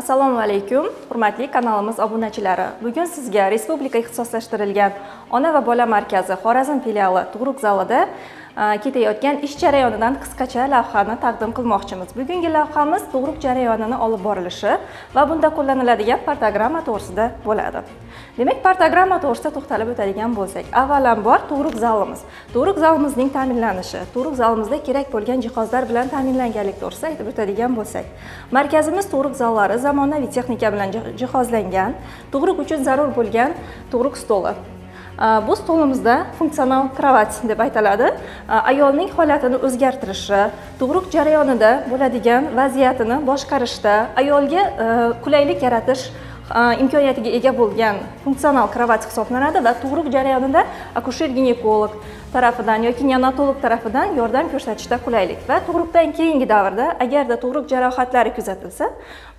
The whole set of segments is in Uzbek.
Assalomu alaykum, hurmatli kanalimiz obunachilari. Bugun sizga Respublika ixtisoslashtirilgan ona va bola markazi Xorazm filiali tug'ruq zalida ketayotgan ish jarayonidan qisqacha lavhani taqdim qilmoqchimiz. Bugungi lavhamiz tug'ruq jarayonini olib borilishi va bunda qo'llaniladigan partogramma to'g'risida bo'ladi. Demak, partogramma to'g'risida to'xtalib o'tadigan bo'lsak, avvalambor tug'ruq zalimiz. Tug'ruq zalimizning ta'minlanishi, tug'ruq zalimizda kerak bo'lgan jihozlar bilan ta'minlanganlik to'g'risida aytib o'tadigan bo'lsak, markazimiz tug'ruq zallari zamonaviy texnika bilan jihozlangan, tug'ruq uchun zarur bo'lgan tug'ruq stoli. Bu stolimizda funksional kravat deb aytiladi. Ayolning holatini o'zgartirishi, tug'ruq jarayonida bo'ladigan vaziyatini boshqarishda ayolga qulaylik yaratish imkoniyatiga ega bo'lgan funksional kravat hisoblanadi va tug'ruq jarayonida akusher-ginekolog tarafidan yoki neonatolog tarafidan yordam ko'rsatishda qulaylik va tug'ruqdan keyingi davrda agarda tug'ruq jarohatlari kuzatilsa,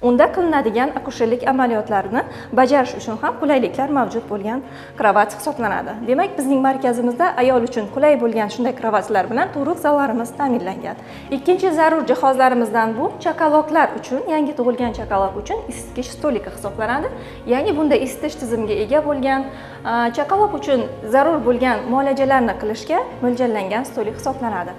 unda qilinadigan akusherlik amaliyotlarini bajarish uchun ham qulayliklar mavjud bo'lgan kravat hisoblanadi. Demak, bizning markazimizda ayol uchun qulay bo'lgan shunday kravatlar bilan tug'ruq zallarimiz ta'minlangan. Ikkinchi zarur jihozlarimizdan bu chaqaloqlar uchun, yangi tug'ilgan chaqaloq uchun isitgich stolika hisoblanadi. Ya'ni bunda isitish tizimiga ega bo'lgan, chaqaloq uchun zarur bo'lgan muolajalarni qilishga mo'ljallangan stolik hisoblanadi.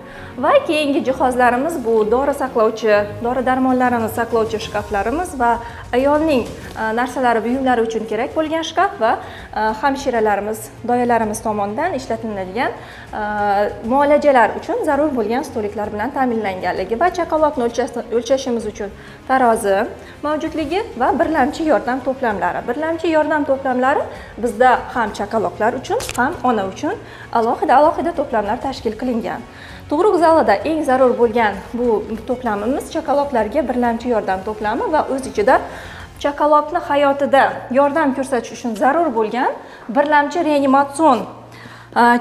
Va keyingi jihozlarimiz bu dori saqlovchi, dori-darmonlarni saqlovchi shkaflarimiz va ayolning narsalari, buyumlari uchun kerak bo'lgan shkaf va hamshiralarimiz, doyalarimiz tomonidan ishlatiladigan muolajalar uchun zarur bo'lgan stoliklar bilan ta'minlanganligi va chaqaloqni o'lchashimiz uchun tarozi mavjudligi va birlamchi yordam to'plamlari. Birlamchi yordam to'plamlari bizda ham chaqaloqlar uchun, ham ona uchun alohida to'plamlar tashkil qilingan. Tug'ruq zalida eng zarur bo'lgan bu to'plamimiz chaqaloqlarga birlamchi yordam to'plami va o'z ichida chaqaloqni hayotida yordam ko'rsatish uchun zarur bo'lgan birlamchi reanimatsion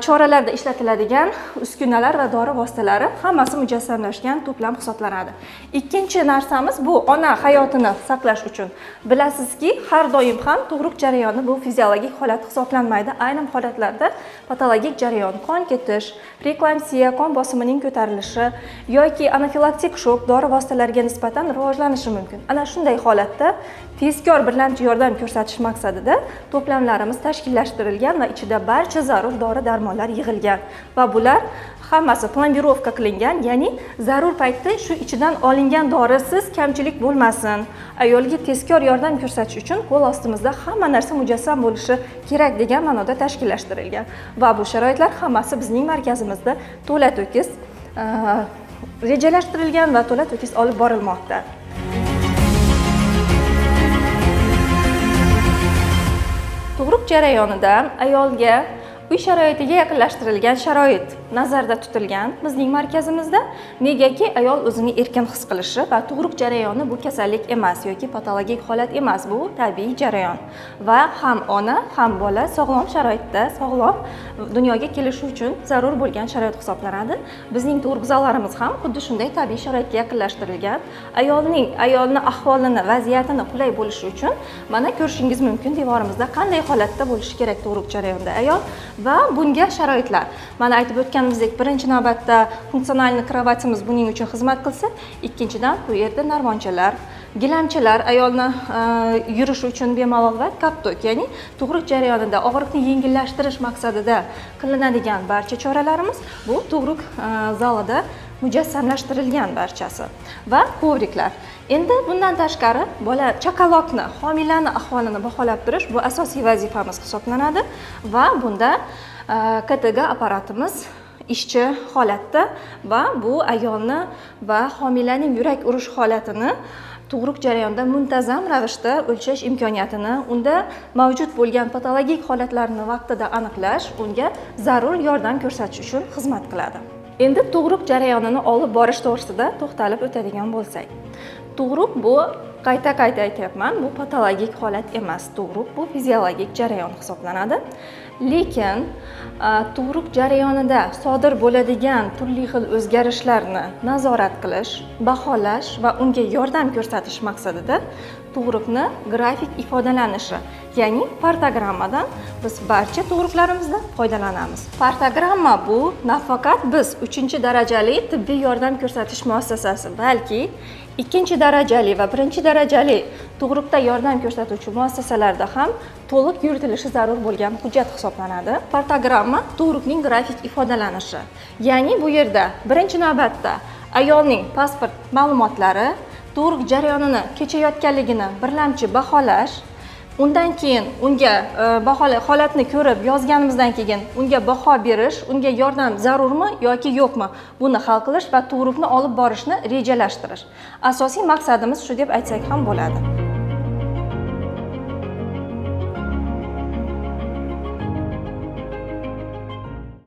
choralarda ishlatiladigan uskunalar va dori vositalari hammasi mujassamlashgan to'plam hisoblanadi. Ikkinchi narsamiz bu ona hayotini saqlash uchun. Bilasizki, har doim ham tug'ruq jarayoni bu fiziologik holat hisoblanmaydi. Ayrim holatlarda patologik jarayon, qon ketish, preeklamsiya, qon bosimining ko'tarilishi yoki anafilaktik shok dori vositalariga nisbatan rivojlanishi mumkin. Ana shunday holatda tezkor birlamchi yordam ko'rsatish maqsadida to'plamlarimiz tashkillashtirilgan va ichida barcha zarur dori-darmonlar yig'ilgan va bular hammasi plombirovka qilingan, ya'ni zarur paytda shu ichidan olingan dorisiz kamchilik bo'lmasin. Ayolga tezkor yordam ko'rsatish uchun qo'l ostimizda hamma narsa mujassam bo'lishi kerak degan ma'noda tashkillashtirilgan va bu sharoitlar hammasi bizning markazimizda to'la-to'kis rejalashtirilgan va to'la-to'kis olib borilmoqda. Tug'ruq jarayonida ayolga uy sharoitiga yaqinlashtirilgan sharoit nazarda tutilgan bizning markazimizda. Negaki ayol o'zini erkin his qilishi va tug'ruq jarayoni bu kasallik emas yoki patologik holat emas, bu tabiiy jarayon va ham ona, ham bola sog'lom sharoitda, sog'lom dunyoga kelishi uchun zarur bo'lgan sharoit hisoblanadi. Bizning tug'ruq zallarimiz ham xuddi shunday tabiiy sharoitga yaqinlashtirilgan. Ayolni ahvolini, vaziyatini qulay bo'lishi uchun mana ko'rishingiz mumkin devorimizda qanday holatda bo'lishi kerak tug'ruq jarayonida ayol va bunga sharoitlar. Mana aytib o'tganimizdek, birinchi navbatda funksionalni kravatimiz buning uchun xizmat qilsa, ikkinchidan bu yerda narvonchalar, gilamchalar ayolni yurishi uchun bemalol va kaptok, ya'ni tug'ruq jarayonida og'riqni yengillashtirish maqsadida qilinadigan barcha choralarimiz bu tug'ruq zalida mujassamlashtirilgan barchasi va kovriklar. Endi bundan tashqari bola chaqaloqni, homilani ahvolini baholab turish bu asosiy vazifamiz hisoblanadi va bunda KTG apparatimiz ishchi holatda va bu ayolni va homilaning yurak urish holatini tug'ruq jarayonida muntazam ravishda o'lchash imkoniyatini, unda mavjud bo'lgan patologik holatlarni vaqtida aniqlash, unga zarur yordam ko'rsatish uchun xizmat qiladi. Endi tug'ruq jarayonini olib borish to'g'risida to'xtalib o'tadigan bo'lsak, tug'ruq bu qayta aytyapman, bu patologik holat emas. Tug'ruq bu fiziologik jarayon hisoblanadi. Lekin tug'ruq jarayonida sodir bo'ladigan turli xil o'zgarishlarni nazorat qilish, baholash va unga yordam ko'rsatish maqsadida tug'ruqni grafik ifodalanishi, ya'ni partogrammadan biz barcha tug'ruqlarimizda foydalanamiz. Partogramma bu nafaqat biz 3-darajali tibbiy yordam ko'rsatish muassasasi, balki 2-darajali va 1-darajali tug'ruqda yordam ko'rsatuvchi muassasalarda ham to'liq yuritilishi zarur bo'lgan hujjat hisoblanadi. Partogramma tug'ruqning grafik ifodalanishi, ya'ni bu yerda birinchi navbatda ayolning pasport ma'lumotlari, tug'ruq jarayonini kechayotganligini birlamchi baholash, undan keyin unga holatni ko'rib yozganimizdan keyin unga baho berish, unga yordam zarurmi yoki yo'qmi, buni hal qilish va tug'ruqni olib borishni rejalashtirish. Asosiy maqsadimiz shu deb aytsak ham bo'ladi.